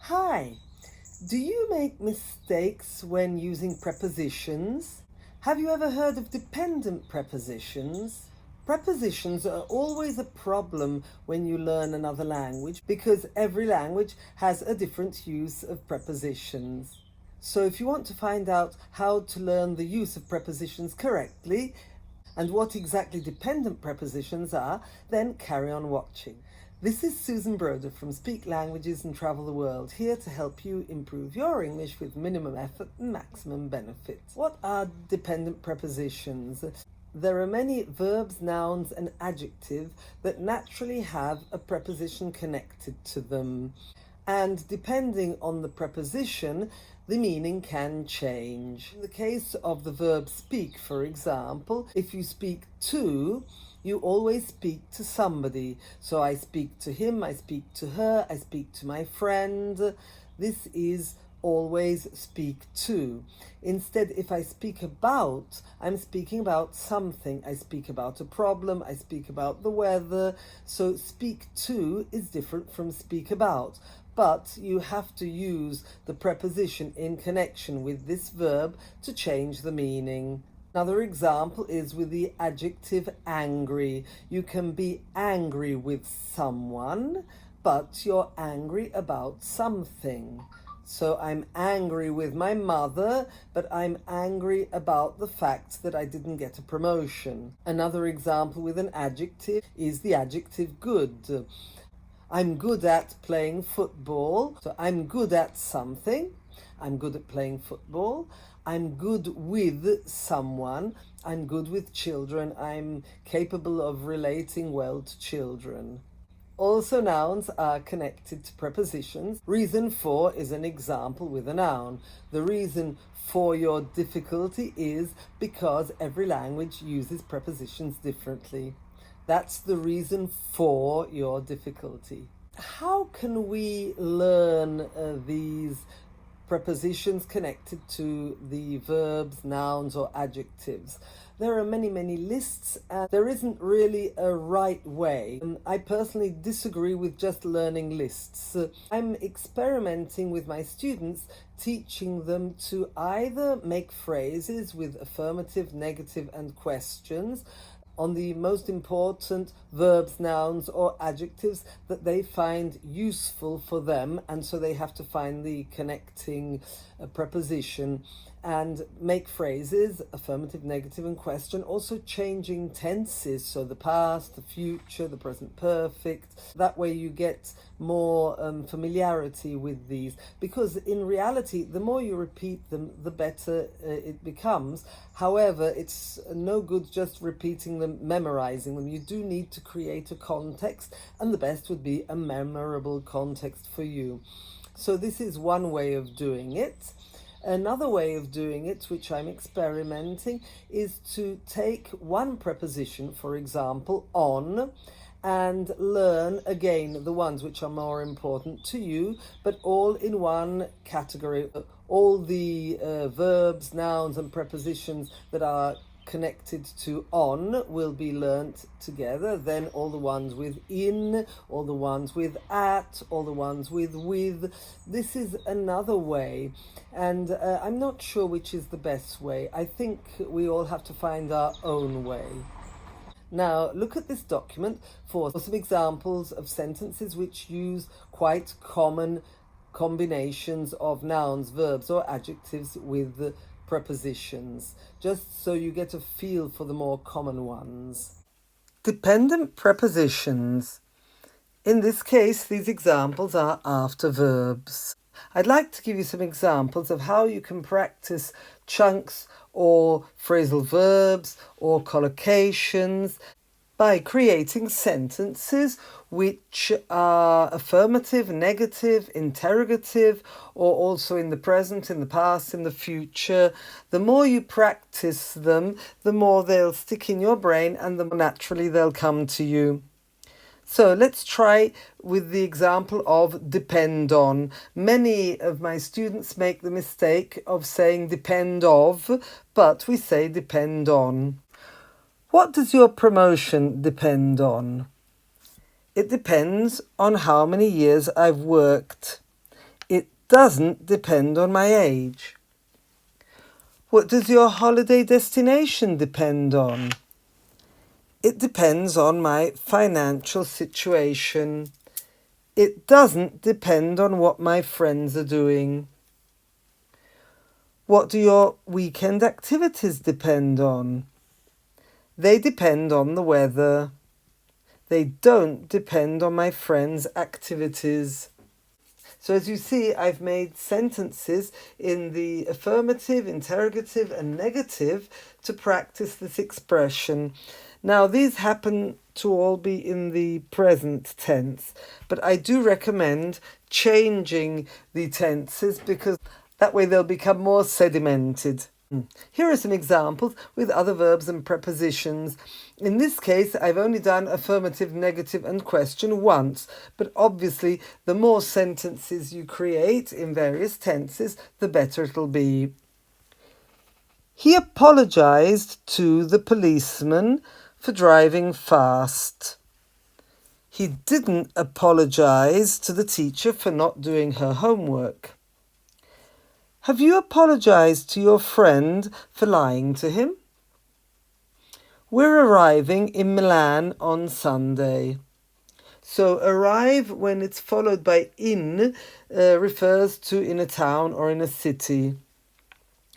Hi, do you make mistakes when using prepositions? Have you ever heard of dependent prepositions? Prepositions are always a problem when you learn another language because every language has a different use of prepositions. So if you want to find out how to learn the use of prepositions correctly and what exactly dependent prepositions are, then carry on watching. This is Susan Broder from Speak Languages and Travel the World, here to help you improve your English with minimum effort and maximum benefit. What are dependent prepositions? There are many verbs, nouns, and adjectives that naturally have a preposition connected to them. And depending on the preposition, the meaning can change. In the case of the verb speak, for example, if you speak to, you always speak to somebody. So I speak to him, I speak to her, I speak to my friend. This is always speak to. Instead, if I speak about, I'm speaking about something. I speak about a problem, I speak about the weather. So speak to is different from speak about. But you have to use the preposition in connection with this verb to change the meaning. Another example is with the adjective angry. You can be angry with someone, but you're angry about something. So I'm angry with my mother, but I'm angry about the fact that I didn't get a promotion. Another example with an adjective is the adjective good. I'm good at playing football. So I'm good at something. I'm good at playing football. I'm good with someone. I'm good with children. I'm capable of relating well to children. Also, nouns are connected to prepositions. Reason for is an example with a noun. The reason for your difficulty is because every language uses prepositions differently. That's the reason for your difficulty. How can we learn these prepositions connected to the verbs, nouns, or adjectives? There are many lists, and there isn't really a right way. I personally disagree with just learning lists. I'm experimenting with my students, teaching them to either make phrases with affirmative, negative, and questions on the most important verbs, nouns, or adjectives that they find useful for them, and so they have to find the connecting preposition and make phrases, affirmative, negative, and question, also changing tenses, so the past, the future, the present perfect. That way you get more familiarity with these, because in reality, the more you repeat them, the better it becomes. However, it's no good just repeating them, memorizing them. You do need to create a context, and the best would be a memorable context for you. So this is one way of doing it. Another way of doing it, which I'm experimenting, is to take one preposition, for example, on, and learn again the ones which are more important to you, but all in one category. All the verbs, nouns, and prepositions that are connected to on will be learnt together. Then all the ones with in, all the ones with at, all the ones with. This is another way, and I'm not sure which is the best way. I think we all have to find our own way. Now, look at this document for some examples of sentences which use quite common combinations of nouns, verbs, or adjectives with prepositions, just so you get a feel for the more common ones. Dependent prepositions. In this case, these examples are after verbs. I'd like to give you some examples of how you can practice chunks or phrasal verbs or collocations by creating sentences which are affirmative, negative, interrogative, or also in the present, in the past, in the future. The more you practice them, the more they'll stick in your brain and the more naturally they'll come to you. So let's try with the example of depend on. Many of my students make the mistake of saying depend of, but we say depend on. What does your promotion depend on? It depends on how many years I've worked. It doesn't depend on my age. What does your holiday destination depend on? It depends on my financial situation. It doesn't depend on what my friends are doing. What do your weekend activities depend on? They depend on the weather. They don't depend on my friends' activities. So as you see, I've made sentences in the affirmative, interrogative, and negative to practice this expression. Now, these happen to all be in the present tense, but I do recommend changing the tenses because that way they'll become more sedimented. Here are some examples with other verbs and prepositions. In this case, I've only done affirmative, negative, and question once, but obviously the more sentences you create in various tenses, the better it'll be. He apologized to the policeman for driving fast. He didn't apologize to the teacher for not doing her homework. Have you apologized to your friend for lying to him? We're arriving in Milan on Sunday. So arrive, when it's followed by in, refers to in a town or in a city.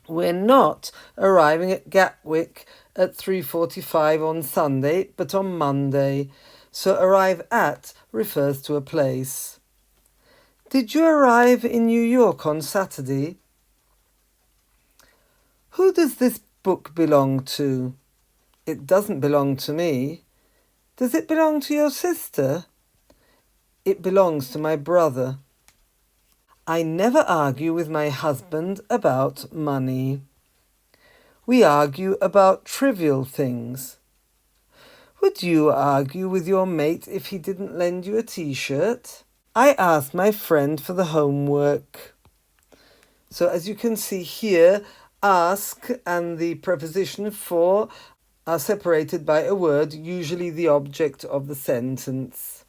We're not arriving at Gatwick at 3:45 on Sunday, but on Monday. So arrive at refers to a place. Did you arrive in New York on Saturday? Who does this book belong to? It doesn't belong to me. Does it belong to your sister? It belongs to my brother. I never argue with my husband about money. We argue about trivial things. Would you argue with your mate if he didn't lend you a t-shirt? I asked my friend for the homework. So as you can see here, ask and the preposition for are separated by a word, usually the object of the sentence.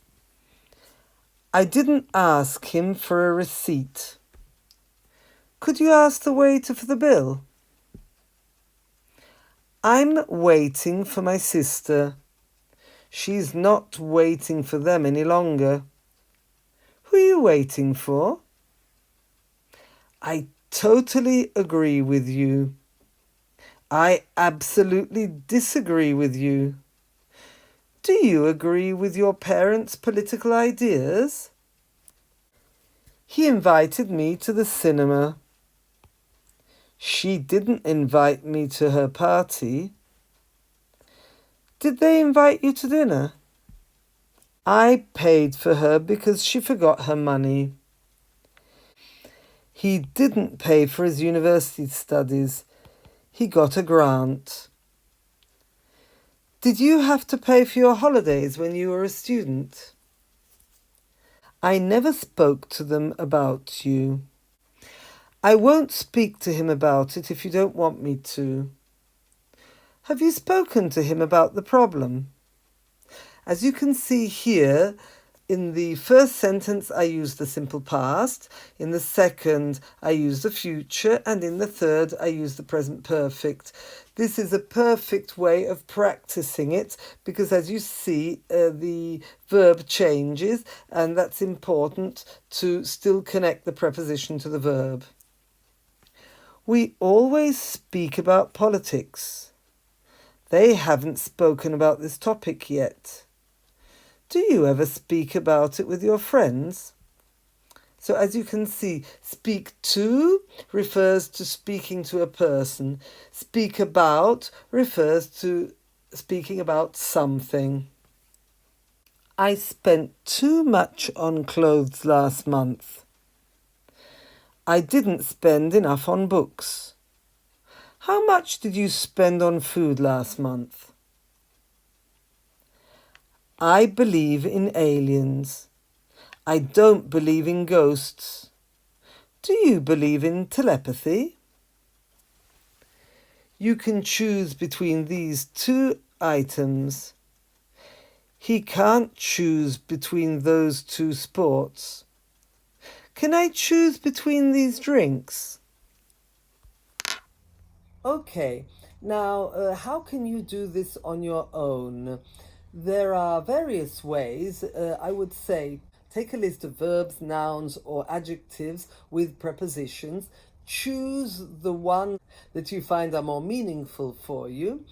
I didn't ask him for a receipt. Could you ask the waiter for the bill? I'm waiting for my sister. She's not waiting for them any longer. Who are you waiting for? I totally agree with you. I absolutely disagree with you. Do you agree with your parents' political ideas? He invited me to the cinema. She didn't invite me to her party. Did they invite you to dinner? I paid for her because she forgot her money. He didn't pay for his university studies. He got a grant. Did you have to pay for your holidays when you were a student? I never spoke to them about you. I won't speak to him about it if you don't want me to. Have you spoken to him about the problem? As you can see here, in the first sentence I used the simple past, in the second I used the future, and in the third I used the present perfect. This is a perfect way of practicing it because, as you see, the verb changes, and that's important to still connect the preposition to the verb. We always speak about politics. They haven't spoken about this topic yet. Do you ever speak about it with your friends? So as you can see, speak to refers to speaking to a person. Speak about refers to speaking about something. I spent too much on clothes last month. I didn't spend enough on books. How much did you spend on food last month? I believe in aliens. I don't believe in ghosts. Do you believe in telepathy? You can choose between these two items. He can't choose between those two sports. Can I choose between these drinks? Okay, now how can you do this on your own? There are various ways. I would say take a list of verbs, nouns, or adjectives with prepositions. Choose the one that you find are more meaningful for you.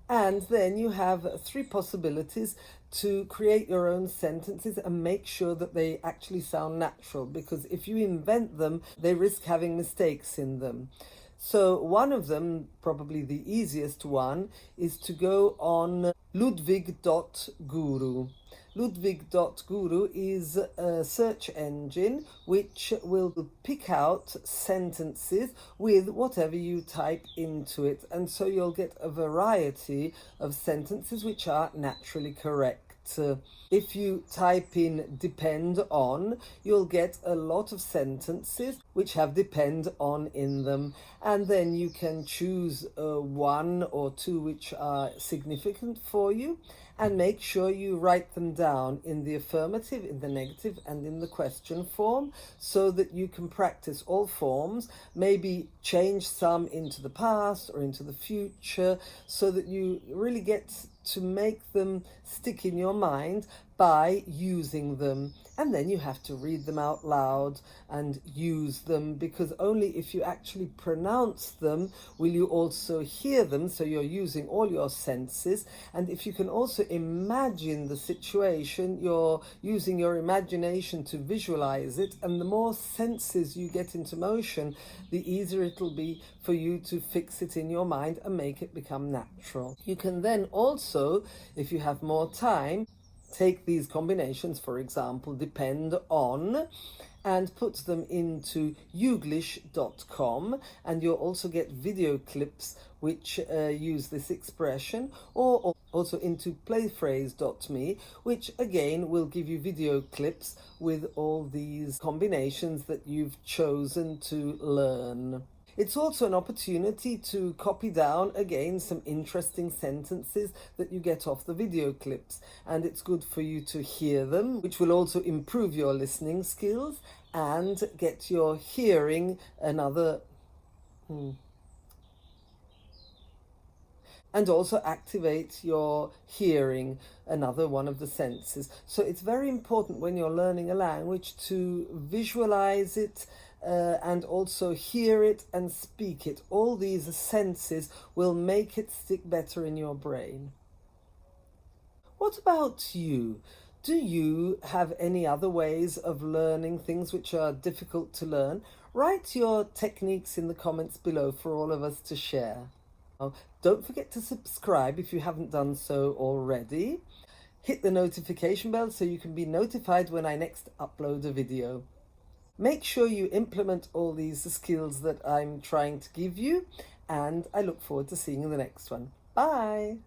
And then you have three possibilities to create your own sentences and make sure that they actually sound natural, because if you invent them, they risk having mistakes in them. So one of them, probably the easiest one, is to go on ludwig.guru. Ludwig.guru is a search engine which will pick out sentences with whatever you type into it, and so you'll get a variety of sentences which are naturally correct. If you type in depend on, you'll get a lot of sentences which have depend on in them, and then you can choose one or two which are significant for you, and make sure you write them down in the affirmative, in the negative, and in the question form, so that you can practice all forms, maybe change some into the past or into the future, so that you really get to make them stick in your mind by using them. And then you have to read them out loud and use them, because only if you actually pronounce them will you also hear them, so you're using all your senses. And if you can also imagine the situation, you're using your imagination to visualize it, and the more senses you get into motion, the easier it'll be for you to fix it in your mind and make it become natural. You can then also, if you have more time, take these combinations, for example, depend on, and put them into youglish.com, and you'll also get video clips which use this expression, or also into playphrase.me, which again will give you video clips with all these combinations that you've chosen to learn. It's also an opportunity to copy down again some interesting sentences that you get off the video clips, and it's good for you to hear them, which will also improve your listening skills and get your hearing another and also activate your hearing, another one of the senses. So it's very important when you're learning a language to visualize it and also hear it and speak it. All these senses will make it stick better in your brain. What about you? Do you have any other ways of learning things which are difficult to learn? Write your techniques in the comments below for all of us to share. Don't forget to subscribe if you haven't done so already. Hit the notification bell so you can be notified when I next upload a video. Make sure you implement all these skills that I'm trying to give you, and I look forward to seeing you in the next one. Bye!